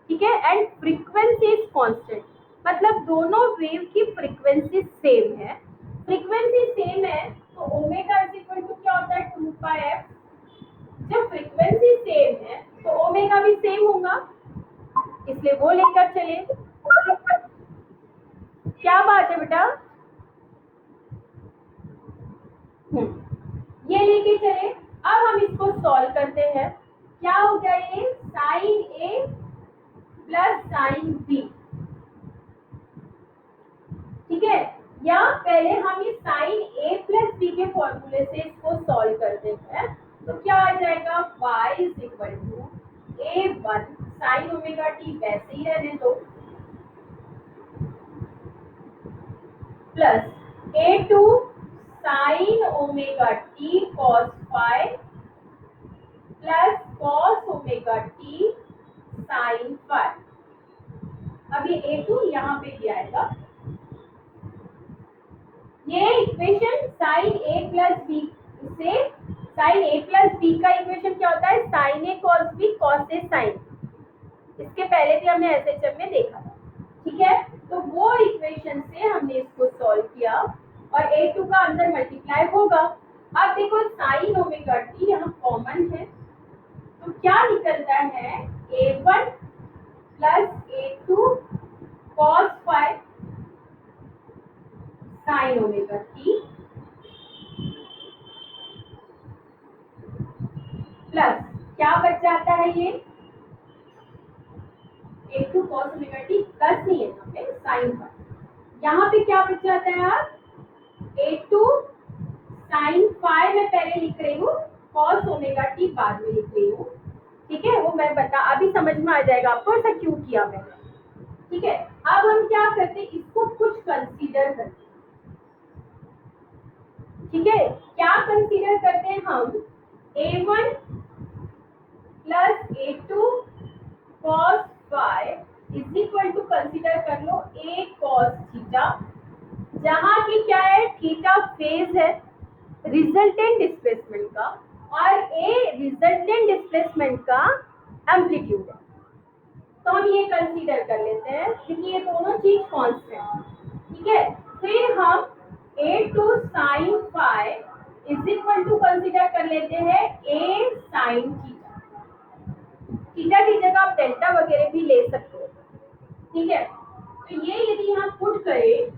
ठीक है, एंड फ्रीक्वेंसी इज कांस्टेंट, मतलब दोनों वेव की फ्रीक्वेंसी सेम है। फ्रीक्वेंसी सेम है तो ओमेगा इज इक्वल टू क्या होता है, 2 पाई एफ। जब फ्रीक्वेंसी सेम है तो ओमेगा भी सेम होगा, इसलिए वो लेकर चले। क्या बात है बेटा, ये लेके चले। अब हम इसको सॉल्व करते हैं, क्या हो गया, ये sign a plus sine B, ठीक है। या पहले हम ये साइन ए प्लस बी के फॉर्मूले से इसको सॉल्व करते हैं, तो क्या आ जाएगा, y is equal to a1 sine omega t वैसे ही रहने दो plus a2 sine omega T cos five plus cos omega t sine five. अब ये a2 यहाँ पे भी आएगा, ये equation sine a plus b से साइन ए प्लस बी का इक्वेशन क्या होता है, sine a cos b cos a sine. इसके पहले भी हमने एसएचएम में देखा था, ठीक है। तो वो इक्वेशन से हमने इसको सॉल्व किया और a2 का अंदर मल्टीप्लाई होगा। अब देखो साइन ओमेगा टी यहाँ कॉमन है, तो क्या निकलता है, a1 plus a2 cos five sine omega T plus क्या बच जाता है, ये a2 cos omega T plus नहीं है यहाँ पे साइन फाइव। यहाँ पे क्या बच जाता है आप, a2 साइन फाइव मैं पहले लिख रही हूँ, कॉस ओमेगा टी बाद में लिख रही हूँ, ठीक है। वो मैं बता, अभी समझ में आ जाएगा आपको ऐसा क्यों किया मैंने, ठीक है। अब हम क्या करते हैं, इसको कुछ कंसीडर करते हैं, ठीक है। क्या कंसीडर करते हैं हम, a1 plus a2 cos five is equal to consider कर लो a कॉस थीटा, जहां की क्या है, थीटा फेज है रिजल्टेंट डिस्प्लेसमेंट का और ए रिजल्टेंट डिस्प्लेसमेंट का एम्पलीट्यूड है। तो हम ये कंसीडर कर लेते हैं क्योंकि ये दोनों चीज कांस्टेंट है, ठीक है। फिर हम a2 sin five is equal to consider कर लेते हैं a sin थीटा। थीटा की जगह आप डेल्टा वगैरह भी ले सकते हो, ठीक है। तो ये यदि हम पुट करें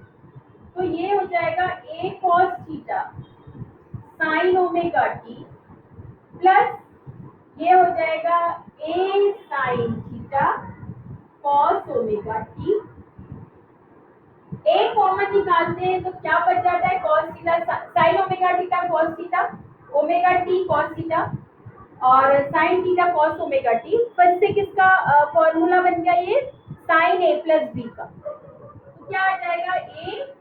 तो ये हो जाएगा a cos theta sine omega T plus ये हो जाएगा a sine theta cos omega T. A common निकालते हैं तो क्या बच जाता है, cos theta sine omega theta cos theta omega T cos theta और sine theta cos omega T. फिर से किसका फॉर्मूला बन गया, ये साइन ए प्लस बी का। तो क्या आ जाएगा, ए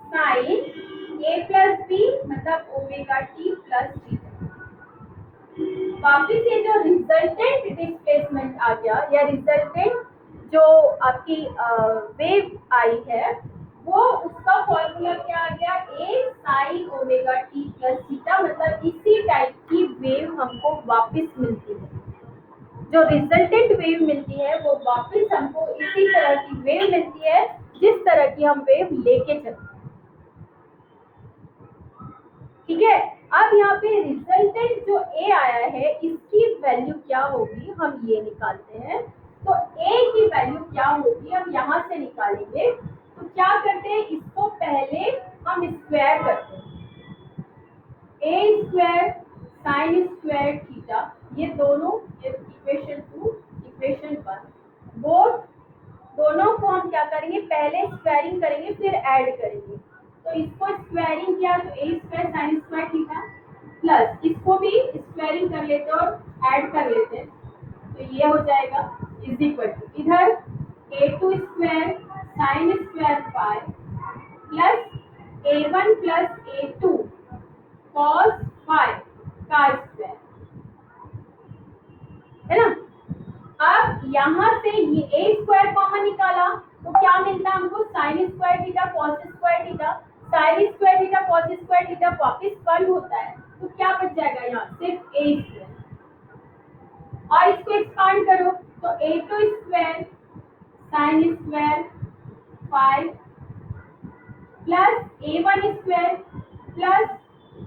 साइन ए प्लस बी मतलब ओमेगा टी प्लस थीटा। वापिस ये जो रिजल्टेंट डिस्प्लेसमेंट आ गया या रिजल्टेंट जो आपकी वेव आई है, वो उसका फॉर्मूला क्या आ गया, A sine omega T plus theta, मतलब इसी टाइप की वेव हमको वापस मिलती है। जो रिजल्टेंट वेव मिलती है वो वापस हमको इसी तरह की वेव मिलती है जिस तरह की हम वेव लेके चलते हैं, ठीक है। अब यहाँ पे रिजल्टेंट जो ए आया है इसकी वैल्यू क्या होगी, हम ये निकालते हैं। तो ए की वैल्यू क्या होगी हम यहाँ से निकालेंगे। तो क्या करते हैं, इसको पहले हम स्क्वायर करते हैं, ए स्क्वायर साइन स्क्वायर थीटा, ये दोनों इक्वेशन 2 इक्वेशन 1 वो दोनों को हम क्या करेंगे, पहले स्क्वायरिंग करेंगे फिर ऐड करेंगे। तो इसको स्क्वायरिंग किया तो A square sine square theta plus इसको भी स्क्वायरिंग कर लेते और ऐड कर लेते हैं, तो ये हो जाएगा इज इक्वल टू इधर a2 square sine square five plus a1 plus a2 cos five का स्क्वायर, है ना। अब यहाँ से ये ए स्क्वायर कॉमन निकाला तो क्या मिलता है हमको, sign square theta cos square theta. Sign square theta cos square theta वापस कट होता है तो क्या बच जाएगा, यहाँ सिर्फ ए स्क्वायर। और इसको एक्सपांड करो तो a2 square sine square five plus a1 square plus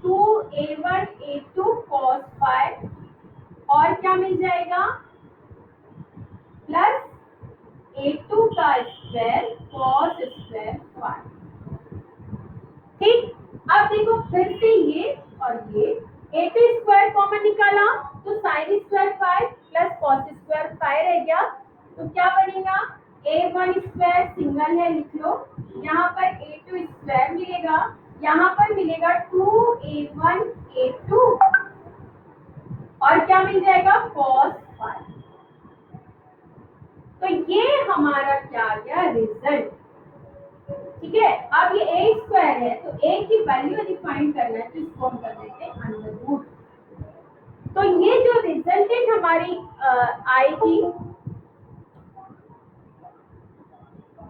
2a1 a2 cos five और क्या मिल जाएगा, प्लस a2 का स्क्वायर कॉस स्क्वायर फाइव, ठीक। अब देखो फिर से ये और ये a2 स्क्वायर कॉमन निकाला तो sine square five plus cos square five रह गया, तो क्या बनेगा, a1 स्क्वायर सिंगल है लिख लो, यहाँ पर a2 स्क्वायर मिलेगा, यहाँ पर मिलेगा 2a1 a2 और क्या मिल जाएगा कॉस फाइव। तो ये हमारा क्या आ गया, रिजल्ट, ठीक है। अब ये ए स्क्वायर है तो ए की वैल्यू डिफाइन करना है तो इसको हम कर देते हैं अंडर रूट। तो ये जो रिजल्टेंट हमारी आएगी,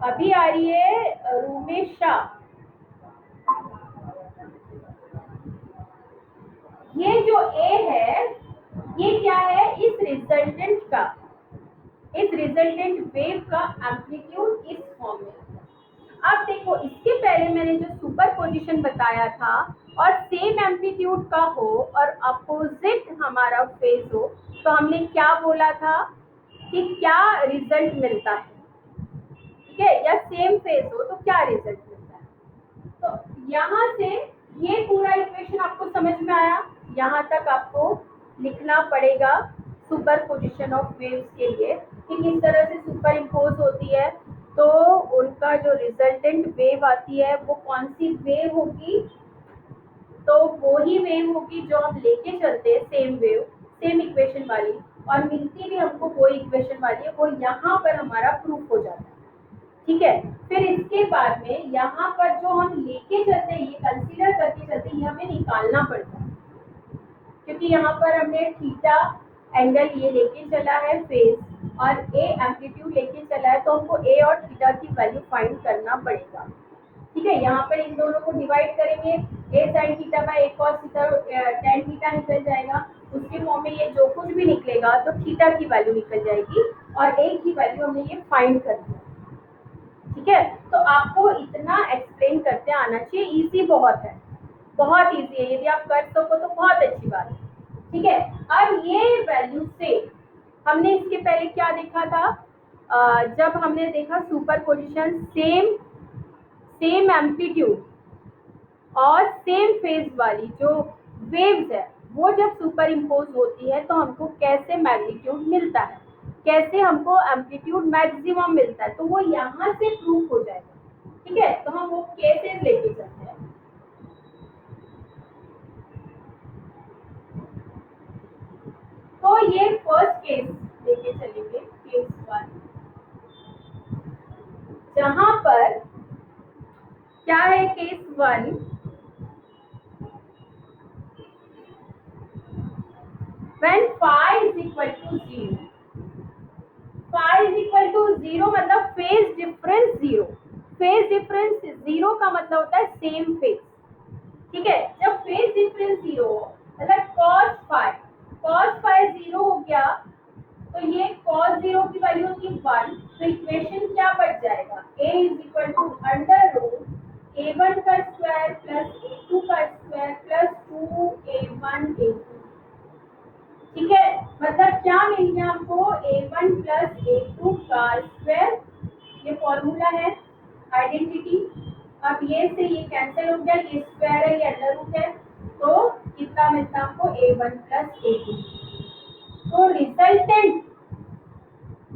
अभी आ रही है रूमेशा, ये जो ए है ये क्या है, इस रिजल्टेंट वेव का एम्पलीट्यूड इस फॉर्म में। अब देखो इसके पहले मैंने जो सुपरपोजिशन बताया था और सेम एम्पलीट्यूड का हो और अपोजिट हमारा फेज हो, तो हमने क्या बोला था कि क्या रिजल्ट मिलता है, ठीक है, या सेम फेज हो तो क्या रिजल्ट मिलता है। तो यहाँ से ये पूरा इक्वेशन आपको समझ में आया, यहाँ तक आपको लिखना पड़ेगा सुपरपोजिशन ऑफ वेव्स के लिए कि किस तरह से सुपर इम्पोज होती है। तो उनका जो रिजल्टेंट वेव आती है वो कौन सी वेव होगी, तो वो ही वेव होगी जो हम लेके चलते हैं, सेम वेव सेम इक्वेशन वाली, और मिलती भी हमको वो इक्वेशन वाली है, वो यहाँ पर हमारा प्रूफ हो जाता है। ठीक है, फिर इसके बाद में यहाँ पर जो हम लेके चलते हैं, ये कंसीडर करके चलते हैं, ये हमें निकालना पड़ता है क्योंकि यहाँ पर हमने थीटा एंगल ये लेके चला है फेज और ए एम्पलीट्यूड लेके चला है, तो हमको ए और थीटा की वैल्यू फाइंड करना पड़ेगा। ठीक है, यहाँ पर इन दोनों को डिवाइड करेंगे, A sine theta by A cos theta, tan theta निकल जाएगा, उसके फॉर्म में ये जो कुछ भी निकलेगा तो थीटा की वैल्यू निकल जाएगी और ए की वैल्यू हमने ये फाइंड करनी है। ठीक है, तो आपको इतना एक्सप्लेन करते आना चाहिए, इजी बहुत है, बहुत इजी है, यदि आप कर सको तो बहुत अच्छी बात है। ठीक है, अब ये वैल्यू से हमने इसके पहले क्या देखा था, जब हमने देखा सुपरपोजिशन, सेम सेम एम्पलीट्यूड और सेम फेज वाली जो वेव्स है वो जब सुपर इम्पोज होती है तो हमको कैसे मैग्नीट्यूड मिलता है, कैसे हमको एम्पलीट्यूड मैक्सिमम मिलता है, तो वो यहाँ से प्रूफ हो जाएगा। ठीक है, तो हम वो केसेस लेके चलते हैं। तो ये फर्स्ट केस लेके चलेंगे, केस 1, जहां पर क्या है, case 1, when phi is equal to 0, phi is equal to 0 मतलब फेज डिफरेंस 0, फेज डिफरेंस 0 का मतलब होता है सेम फेज। ठीक है, जब फेज डिफरेंस 0 मतलब cos फाई 0 हो गया, तो ये cos 0 की वैल्यू होगी 1, तो इक्वेशन क्या बच जाएगा, a is equal to under root a1 का स्क्वायर प्लस a2 का स्क्वायर प्लस 2a1 a2। ठीक है, मतलब क्या मिल गया हमको, a1 प्लस a2 का स्क्वायर, ये फॉर्मूला है आइडेंटिटी। अब ये से ये कैंसिल हो गया, ये स्क्वायर है ये अंडर रूट है, तो कितना मिलता है आपको, a1 प्लस a2। तो रिजल्टेंट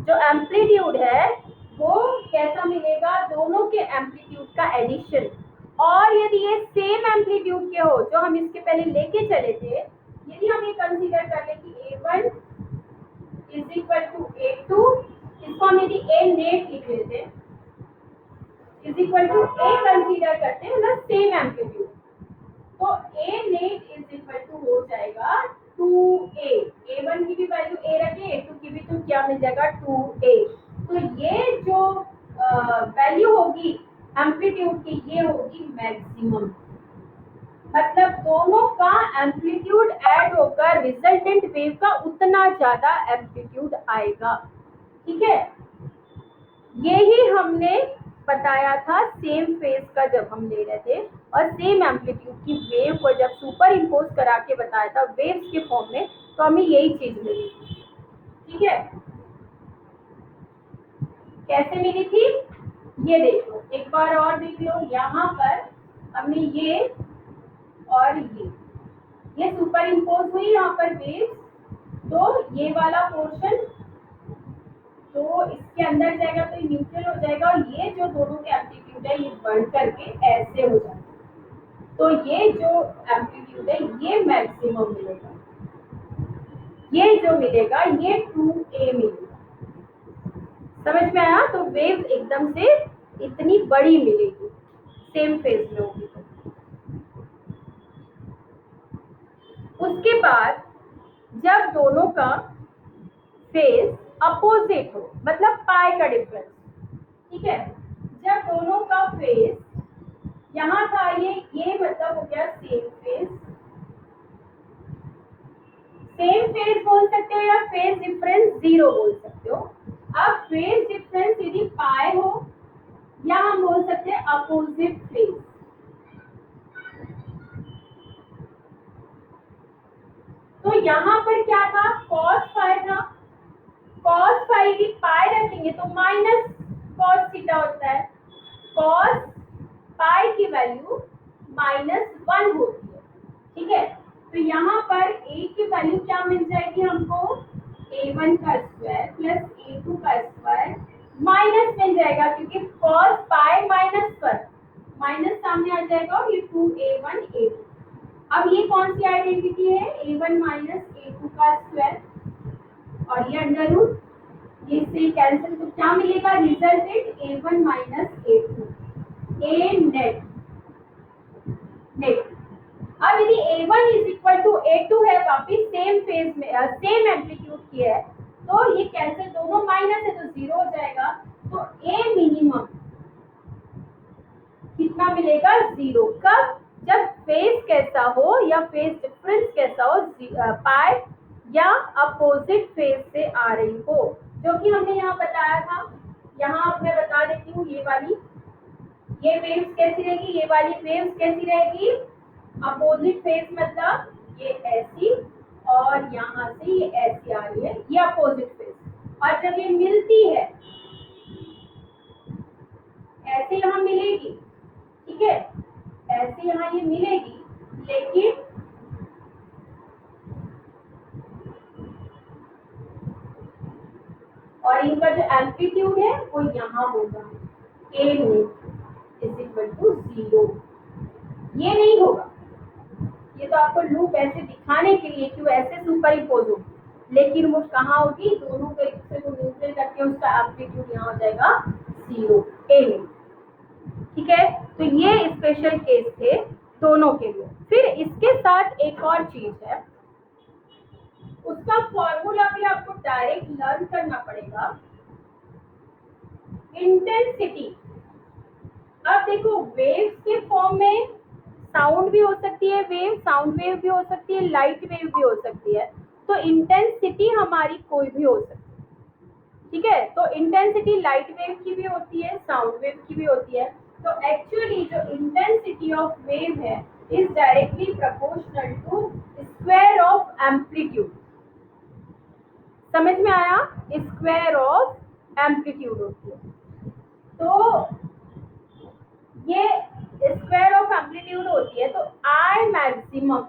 जो एम्पलीट्यूड है वो कैसा मिलेगा, दोनों के एम्पलीट्यूड का एडिशन। और यदि ये सेम एम्पलीट्यूड के हो जो हम इसके पहले लेके चले थे, यदि हम ये कंसीडर कर ले कि a1 is equal to a2, इसको हम यदि a नेट लिख लेते हैं, is equal to a consider करते हैं मतलब सेम एम्पलीट्यूड, तो a net is equal to हो जाएगा 2a, a1 की भी वैल्यू a रखे, a2 की भी, तो क्या मिल जाएगा 2a। तो ये जो वैल्यू होगी एम्पलीट्यूड की, ये होगी मैक्सिमम, मतलब दोनों का एम्पलीट्यूड ऐड होकर रिजल्टेंट वेव का उतना ज्यादा एम्पलीट्यूड आएगा। ठीक है, यही हमने बताया था सेम फेज का जब हम ले रहे थे और सेम एम्पलीट्यूड की वेव को जब सुपर इम्पोज करा के बताया था वेव्स के फॉर्म में, तो हमें यही चीज मिली थी। ठीक है, कैसे मिली थी, ये देख लो एक बार और देख लो, यहाँ पर हमने ये और ये सुपर इम्पोज हुई यहाँ पर वेव्स, तो ये वाला पोर्शन तो इसके अंदर जाएगा तो ये न्यूट्रल हो जाएगा, और ये जो दोनों के एम्पलीट्यूड है ये बढ़ करके ऐसे हो जाएगा, तो ये जो एम्पलीट्यूड है ये मैक्सिमम मिलेगा, ये जो मिलेगा ये 2a मिलेगा। समझ में आया, तो वेव एकदम से इतनी बड़ी मिलेगी सेम फेज में होगी तो। उसके बाद जब दोनों का फेज अपोजिट हो, मतलब पाई का डिफरेंस, ठीक है, जब दोनों का फेज यहाँ था, ये मतलब हो गया सेम फेज, सेम फेज बोल सकते हो या फेज डिफरेंस 0 बोल सकते हो। अब फेज डिफरेंस यदि पाई हो या हम बोल सकते हैं अपोजिट फेज। तो यहाँ पर क्या था, cos फाई था, cos फाई की पाई रखेंगे तो माइनस cos थीटा होता है, cos पाई की वैल्यू -1 होती है, ठीक है। तो यहाँ पर a की वैल्यू क्या मिल जाएगी हमको, a1 का स्क्वायर प्लस a2 का स्क्वायर माइनस मिल जाएगा, क्योंकि cos पाई -1 माइनस सामने आ जाएगा और ये 2a1 a2। अब ये कौन सी आइडेंटिटी है, a1 माइनस a2 का स्क्वायर और ये अंडर रूट, ये से कैंसिल, तो क्या मिलेगा, resultant a1 minus a2, a net net. अब यदि a1 is equal to a2 है, वापिस सेम फेज में सेम एम्पलीट्यूड की है, तो ये कैंसिल, दोनों माइनस है तो 0 हो जाएगा। तो a मिनिमम कितना मिलेगा, 0। कब, जब फेज कैसा हो या फेज डिफरेंस कैसा हो, पाई या अपोजिट फेज से आ रही हो, जो कि हमने यहाँ बताया था। यहाँ मैं बता देती हूँ, ये वेव्स कैसी रहेगी, ये वाली वेव्स कैसी रहेगी, अपोजिट फेज मतलब ये ऐसी और यहाँ से ये ऐसी आ रही है, ये अपोजिट फेज। और जब ये मिलती है ऐसे यहाँ मिलेगी, ठीक है, ऐसे यहाँ ये मिलेगी, लेकिन और इनका जो एम्पलीट्यूड है वो यहाँ होगा, a इज इक्वल टू 0। ये नहीं होगा, ये तो आपको लूप ऐसे दिखाने के लिए कि वो ऐसे सुपर इम्पोज हो, लेकिन वो कहाँ होगी, दोनों को एक दूसरे को न्यूट्रल करके उसका एम्पलीट्यूड यहाँ हो जाएगा 0, a में, ठीक है। तो ये स्पेशल केस थे दोनों के लिए। फिर इसके साथ एक और चीज है, उसका फॉर्मूला भी आपको डायरेक्ट लर्न करना पड़ेगा, इंटेंसिटी। अब देखो, वेव्स के फॉर्म में साउंड भी हो सकती है, साउंड वेव भी हो सकती है, लाइट वेव भी हो सकती है, तो इंटेंसिटी हमारी कोई भी हो सकती है, ठीक है। तो इंटेंसिटी लाइट वेव की भी होती है, साउंड वेव की भी होती है। तो एक्चुअली जो इंटेंसिटी ऑफ वेव है is directly proportional to square of amplitude. समझ में आया, स्क्वायर ऑफ एम्पलीट्यूड होती है। तो ये स्क्वायर ऑफ एम्पलीट्यूड होती है, तो आई मैक्सिमम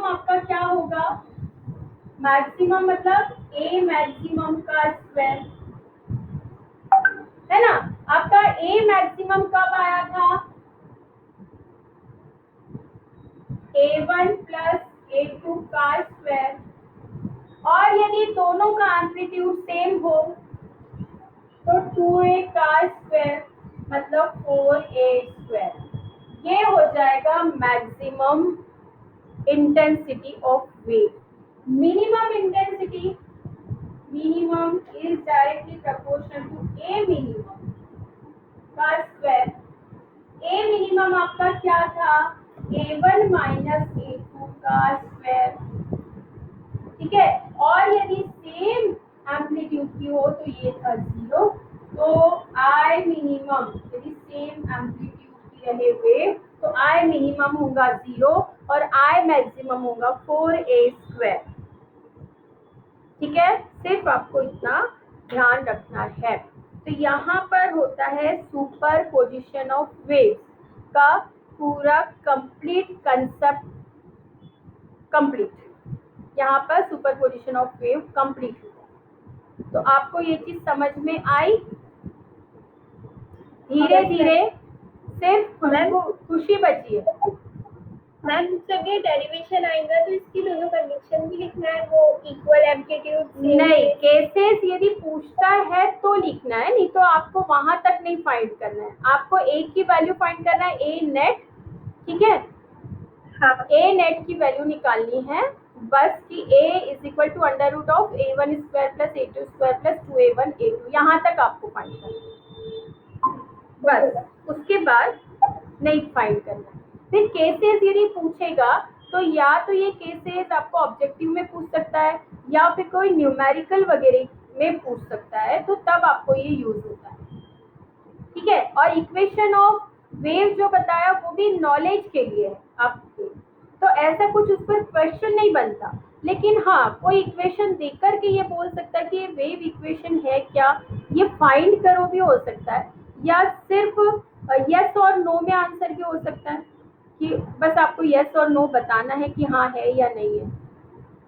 आपका क्या होगा, मैक्सिमम मतलब ए मैक्सिमम का स्क्वायर, है ना। आपका ए मैक्सिमम कब आया था, a1 प्लस a2 का स्क्वायर, और यदि दोनों का एम्पलीट्यूड सेम हो तो 2a का स्क्वायर मतलब 4a स्क्वायर। ये हो जाएगा maximum intensity of wave. Minimum intensity, minimum is directly proportional to a minimum का स्क्वायर। a मिनिमम आपका क्या था, a1 माइनस a2 का स्क्वायर, ठीक है। और यदि सेम एम्पलीट्यूड की हो तो ये था 0। तो आई मिनिमम यदि सेम एम्पलीट्यूड की रहे वेव तो आई मिनिमम होगा 0 और आई मैक्सिमम होगा 4a स्क्वायर, ठीक है। सिर्फ आपको इतना ध्यान रखना है। तो यहाँ पर होता है सुपर पोजिशन ऑफ वेव्स का पूरा कंप्लीट कंसेप्ट कंप्लीट, यहाँ पर सुपरपोजिशन ऑफ वेव कंप्लीट हुआ। तो आपको ये चीज समझ में आई, धीरे धीरे सिर्फ खुशी बची है। मैम जब ये डेरिवेशन आएगा तो इसकी दोनों कंडीशन भी लिखना है, वो इक्वल एम्पलीट्यूड नहीं, केसेस यदि पूछता है तो लिखना है, नहीं तो आपको वहां तक नहीं फाइंड करना है, आपको ए की वैल्यू फाइंड करना है, ए नेट, ठीक है। हाँ, ए नेट की वैल्यू निकालनी है बस, कि a is equal to under root of a1 square plus a2 square plus 2a1 a2, यहाँ तक आपको फाइंड करना है बस, उसके बाद नहीं फाइंड करना है। फिर केसेस यदि पूछेगा तो या तो ये केसेस आपको ऑब्जेक्टिव में पूछ सकता है या फिर कोई न्यूमेरिकल वगैरह में पूछ सकता है, तो तब आपको ये यूज होता है। ठीक है, और इक्वेशन ऑफ वेव जो बताया वो भी नॉलेज के लिए है आपके, तो ऐसा कुछ उस पर क्वेश्चन नहीं बनता, लेकिन हाँ कोई इक्वेशन देख करके ये बोल सकता है कि ये वेव इक्वेशन है क्या, ये फाइंड करो भी हो सकता है, या सिर्फ यस और नो में आंसर भी हो सकता है कि बस आपको यस और नो बताना है कि हाँ है या नहीं है,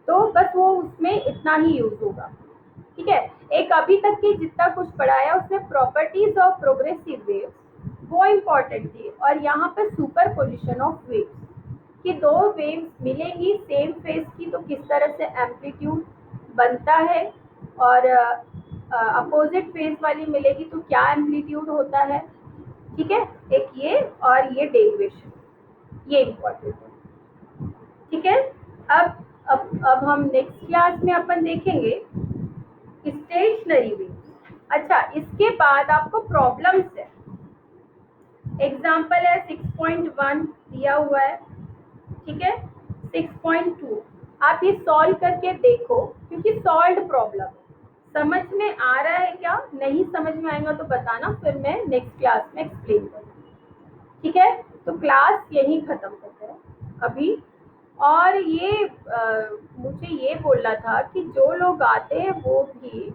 तो बस वो उसमें इतना ही यूज होगा। ठीक है, एक अभी तक की जितना कुछ पढ़ाया उसमें प्रॉपर्टीज ऑफ प्रोग्रेसिव वेव्स वो इम्पोर्टेंट थी, और यहाँ पे सुपर पोजिशन ऑफ वेव्स कि दो वेव्स मिलेंगी सेम फेज की तो किस तरह से एम्पलीट्यूड बनता है, और अपोजिट फेज वाली मिलेगी तो क्या एम्पलीट्यूड होता है। ठीक है, एक ये और ये डेरिवेशन, ये इम्पोर्टेंट है। ठीक है, अब हम नेक्स्ट क्लास में अपन देखेंगे स्टेशनरी वेव। अच्छा, इसके बाद आपको प्रॉब्लम्स है, एग्जाम्पल है 6.1 दिया हुआ है। ठीक है, 6.2 आप ये सॉल्व करके देखो, क्योंकि सॉल्व प्रॉब्लम है। समझ में आ रहा है क्या, नहीं समझ में आएगा तो बताना, फिर मैं नेक्स्ट क्लास में एक्सप्लेन करूँगी। ठीक है, तो क्लास यही खत्म करते हैं अभी। और ये मुझे ये बोलना था कि जो लोग आते हैं वो भी